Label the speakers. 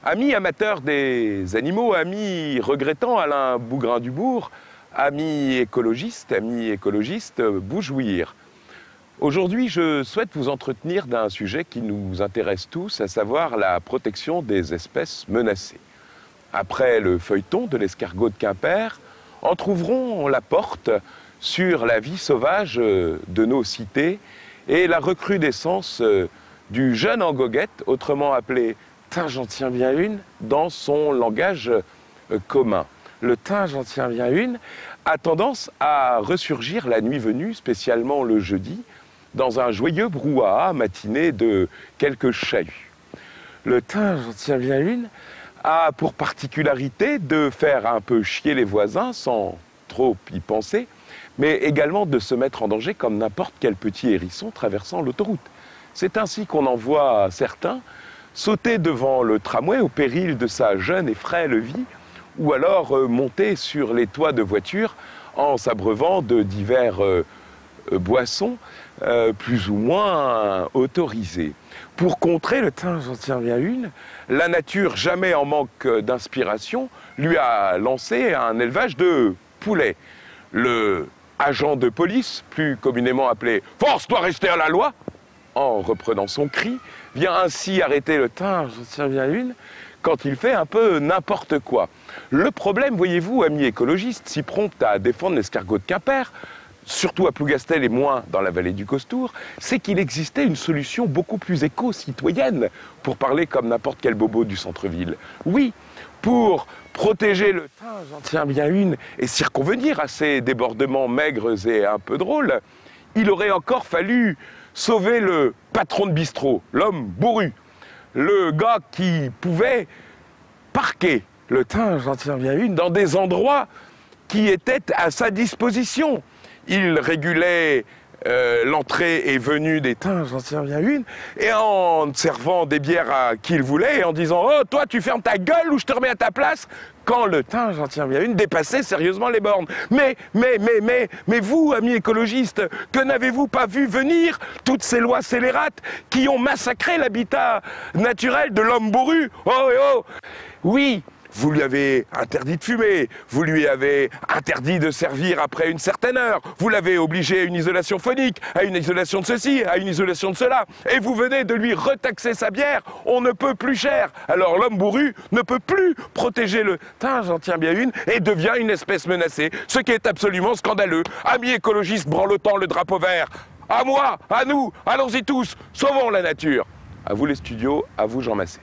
Speaker 1: Amis amateurs des animaux, amis regrettants Alain Bougrain-Dubourg, amis écologistes, bougeouir. Aujourd'hui, je souhaite vous entretenir d'un sujet qui nous intéresse tous, à savoir la protection des espèces menacées. Après le feuilleton de l'escargot de Quimper, entr'ouvrons la porte sur la vie sauvage de nos cités et la recrudescence du jeune en goguette, autrement appelé « tain, j'en tiens bien une » dans son langage commun. Le « tain, j'en tiens bien une » a tendance à ressurgir la nuit venue, spécialement le jeudi, dans un joyeux brouhaha matiné de quelques chahuts. Le « tain, j'en tiens bien une » a pour particularité de faire un peu chier les voisins sans trop y penser, mais également de se mettre en danger comme n'importe quel petit hérisson traversant l'autoroute. C'est ainsi qu'on en voit certains sauter devant le tramway au péril de sa jeune et frêle vie, ou alors monter sur les toits de voitures en s'abreuvant de divers boissons plus ou moins autorisées. Pour contrer le « tain, j'en tiens bien une », la nature, jamais en manque d'inspiration, lui a lancé un élevage de poulets. Le agent de police, plus communément appelé « Force doit rester à la loi », en reprenant son cri, vient ainsi arrêter le « tain, j'en tiens bien une » quand il fait un peu n'importe quoi. Le problème, voyez-vous, amis écologistes, si prompts à défendre l'escargot de Quimper, surtout à Plougastel et moins dans la vallée du Costour, c'est qu'il existait une solution beaucoup plus éco-citoyenne, pour parler comme n'importe quel bobo du centre-ville. Oui, pour protéger le « tain, j'en tiens bien une » et circonvenir à ces débordements maigres et un peu drôles, il aurait encore fallu sauver le patron de bistrot, l'homme bourru, le gars qui pouvait parquer le « tain, j'en tiens bien une » dans des endroits qui étaient à sa disposition. Il régulait l'entrée et venue des « tain, j'en tiens bien une » et en servant des bières à qui il voulait et en disant « Oh, toi, tu fermes ta gueule ou je te remets à ta place » quand le « tain, j'en tiens bien une » dépassait sérieusement les bornes. Mais vous, amis écologistes, que n'avez-vous pas vu venir toutes ces lois scélérates qui ont massacré l'habitat naturel de l'homme bourru? Oh et oh! Oui, vous lui avez interdit de fumer, vous lui avez interdit de servir après une certaine heure, vous l'avez obligé à une isolation phonique, à une isolation de ceci, à une isolation de cela, et vous venez de lui retaxer sa bière, on ne peut plus cher. Alors l'homme bourru ne peut plus protéger le « tain, j'en tiens bien une » et devient une espèce menacée, ce qui est absolument scandaleux. Amis écologistes branlotant le drapeau vert, à moi, à nous, allons-y tous, sauvons la nature. À vous les studios, à vous Jean Massé.